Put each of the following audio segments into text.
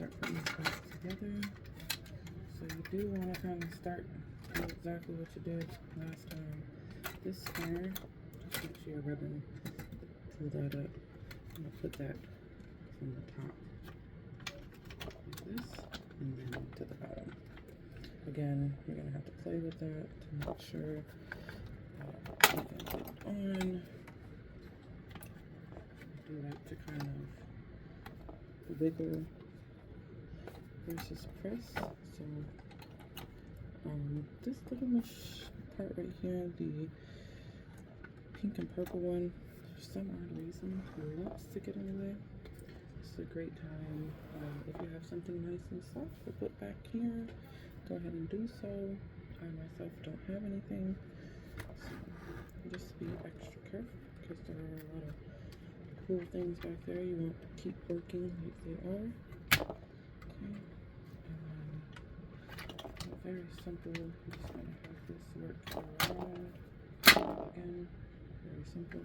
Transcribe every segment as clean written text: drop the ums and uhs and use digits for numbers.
start putting this back together. So you do want to kind of start doing exactly what you did last time. This square, just make sure your ribbon, pull that up. I'm going to put that from the top like this, and then to the bottom. Again, you're going to have to play with that to make sure you can get it on. I do like to kind of wiggle versus press. So this little part right here, the pink and purple one, for some odd reason loves to get in the way. It's a great time if you have something nice and soft to put back here, go ahead and do so. I myself don't have anything, so just be extra careful because there are a lot of cool things back there. You want to keep working like they are. Okay, and very simple. I'm just going to have this work around. Again, very simple.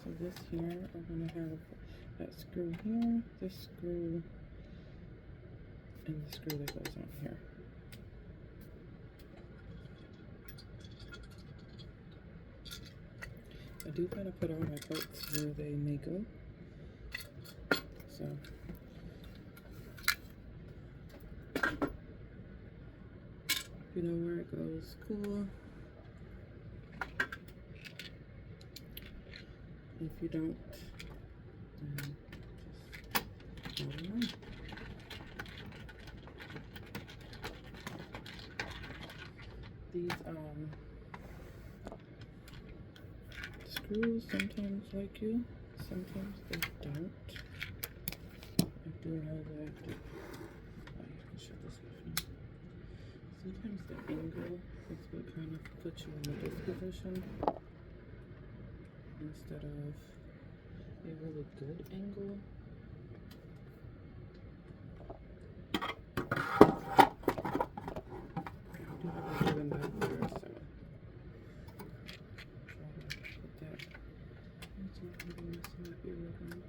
So this here, I'm going to have that screw here, this screw, and the screw that goes on here. I do kind of put all my parts where they may go. So you know where it goes, cool. If you don't, then just hold them on. These screws sometimes like you, sometimes they don't. I do know that. Oh, you can shut this off now. Sometimes the angle is what kind of puts you in this position instead of a really good angle. I do have a ribbon back there, so try to put that. That's not going to be messing up your ribbon.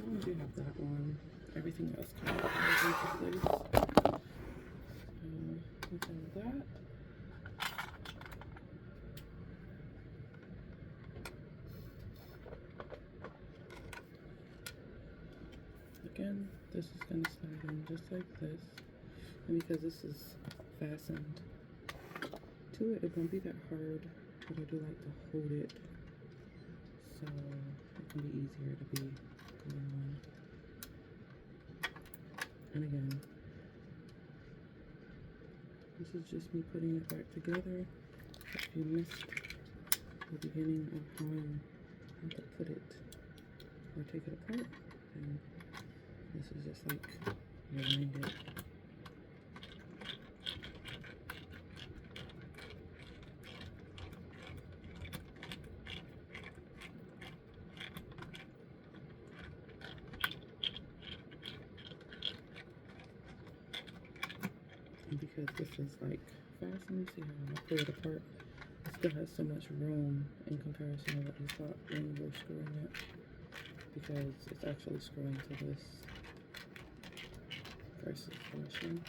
I do have that one. Everything else kind of falls into place. Within that. Again, this is going to slide in just like this. And because this is fastened to it, it won't be that hard, but I do like to hold it so it can be easier to be going on. And again, this is just me putting it back together. If you missed the beginning of how to put it or take it apart, then this is just like rewind it. And because this is like fastened, see how I pull it apart? It still has so much room in comparison to what you thought when you were screwing it, because it's actually screwing to this versus the machine.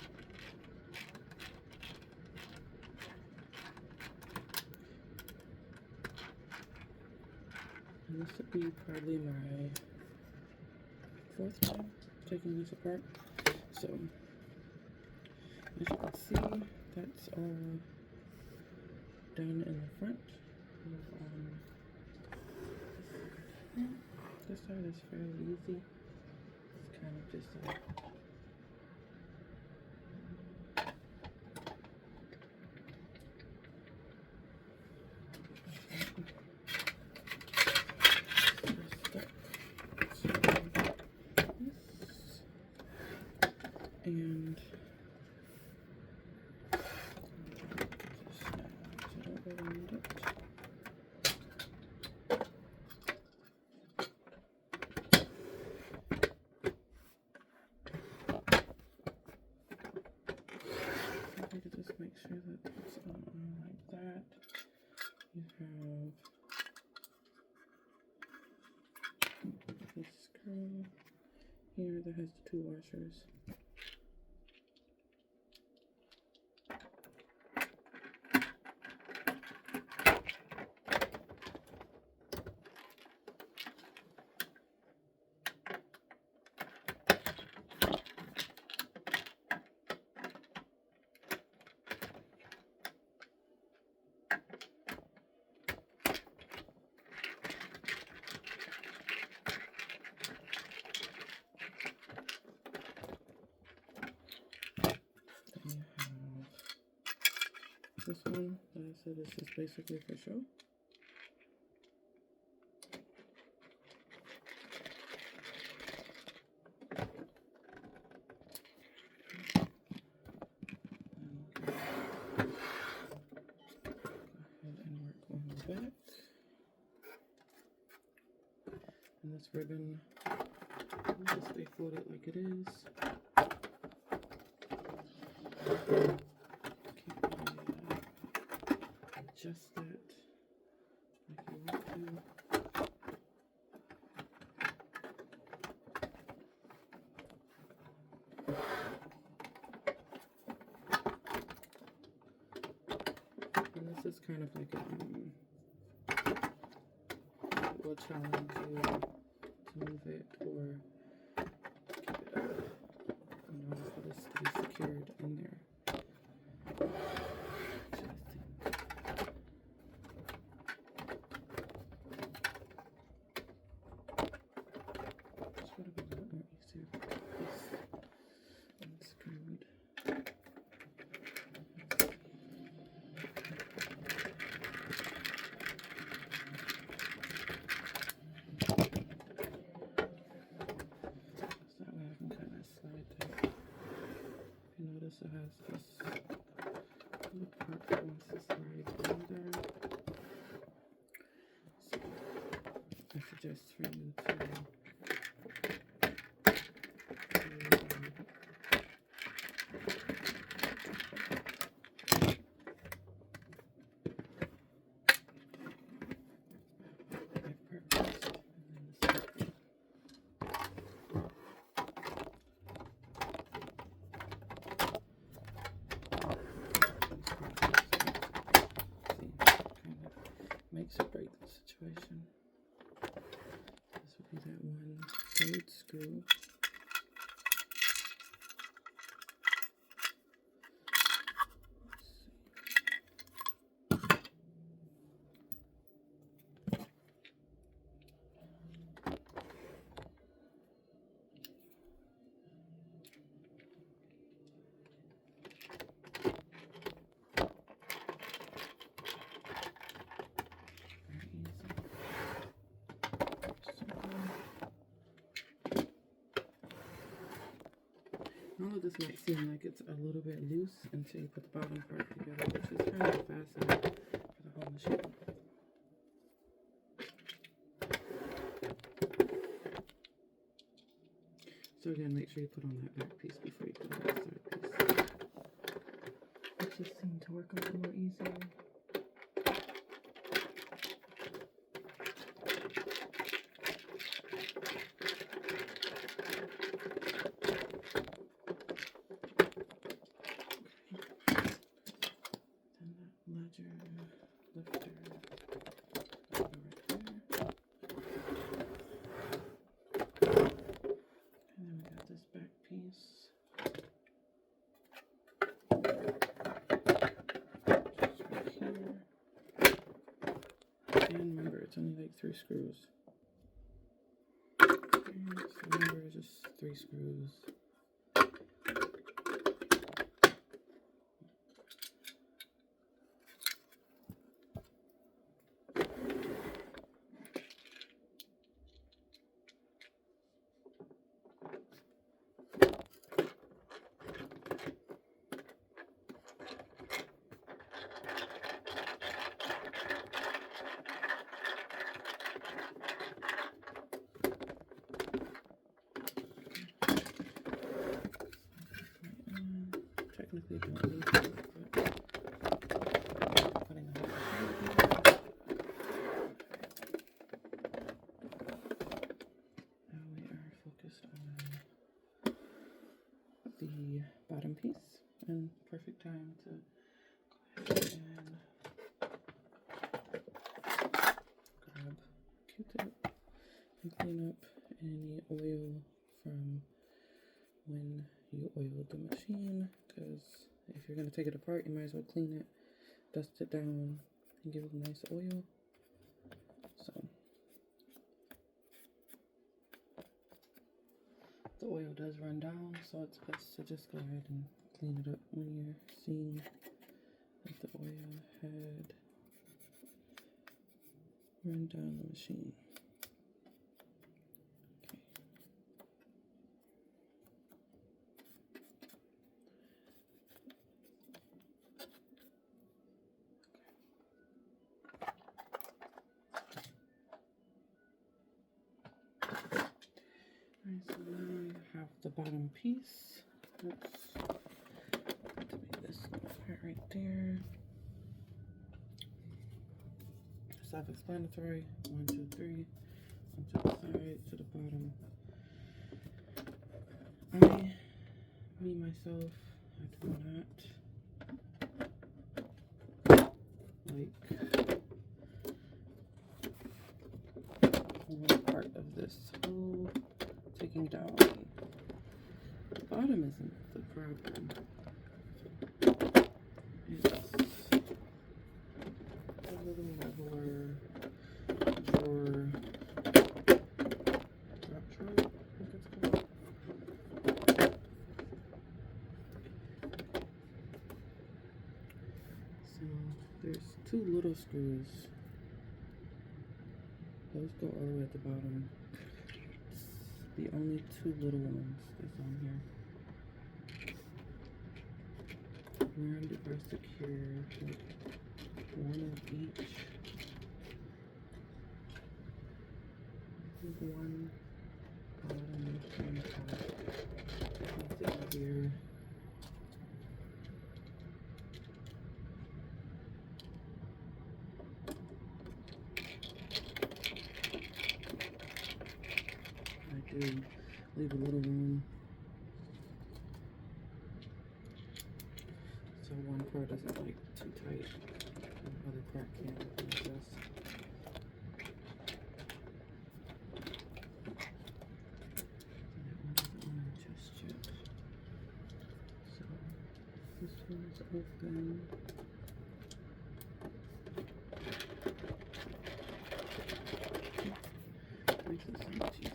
And this would be probably my 4th time taking this apart. So as you can see, that's all done in the front. This side is fairly easy. It's kind of just like and so I don't really need it. that takes on like that. You have this screw here that has the 2 washers. This one that I said this is basically for show. Go ahead and work on the back. And this ribbon, just stay folded like it is. Adjust that like you want to. And this is kind of like a will challenge you to move it or keep it up. You know, for this to be secured in there. It has this little part that wants to slide under. So I suggest for you to makes or break the situation. This would be that one third screw. All of this might seem like it's a little bit loose until you put the bottom part together, which is kind of fascinating for the whole machine. So again, make sure you put on that back piece before you put on that third piece. It just seemed to work a little more easier. And remember, it's only like 3 screws. And so remember, just 3 screws. Technically don't need to, but going to take it apart, you might as well clean it, dust it down, and give it a nice oil. So the oil does run down, so it's best to just go ahead and clean it up when you're seeing that the oil had run down the machine. Alright, so now I have the bottom piece. Let's activate this little part right there. Self-explanatory. 1, 2, 3. Onto the side to the bottom. Me myself, I do not like one part of this whole taking down. The bottom isn't the problem. It's a little leveler drawer. Drop drawer, I think it's called. So there's 2 little screws. Those go all the way at the bottom. The only 2 little ones that's on here. And are secured with 1 of each. 1 bottom, 1 top. Makes it easier. I do leave a little room so one part isn't like too tight and the other part can adjust. That one doesn't want to adjust yet. So this one is open. Makes it so much easier.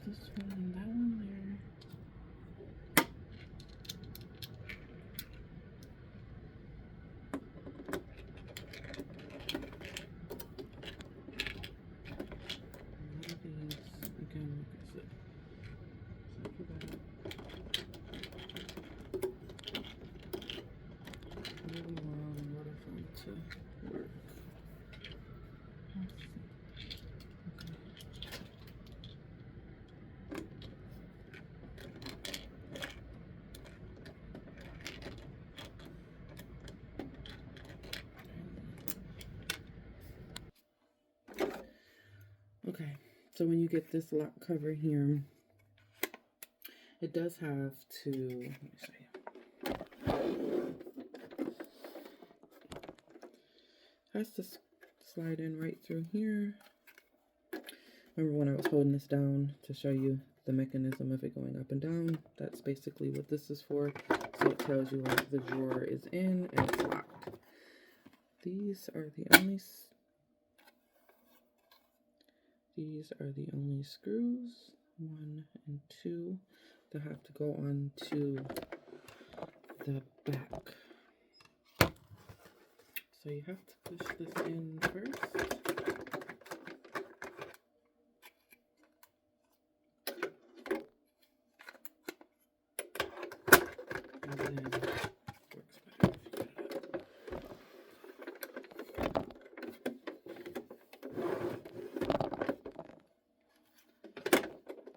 This one and that one there. One of these, again, like I said, so for that, move them around in order for them to work. Let's see. Okay, so when you get this lock cover here, it does have to, let me show you. Has to slide in right through here. Remember when I was holding this down to show you the mechanism of it going up and down? That's basically what this is for. So it tells you when the drawer is in and it's locked. These are the only screws, 1 and 2, that have to go on to the back. So you have to push this in first. And then it works better if you get it up.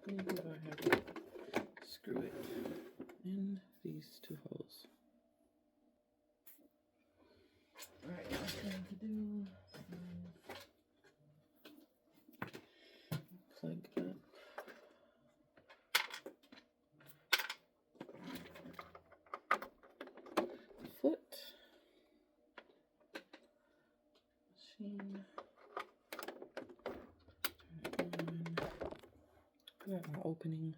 And go ahead and screw it in these 2 holes. Alright, what I'm going to do is plug up 13. Turn it on. I got my opening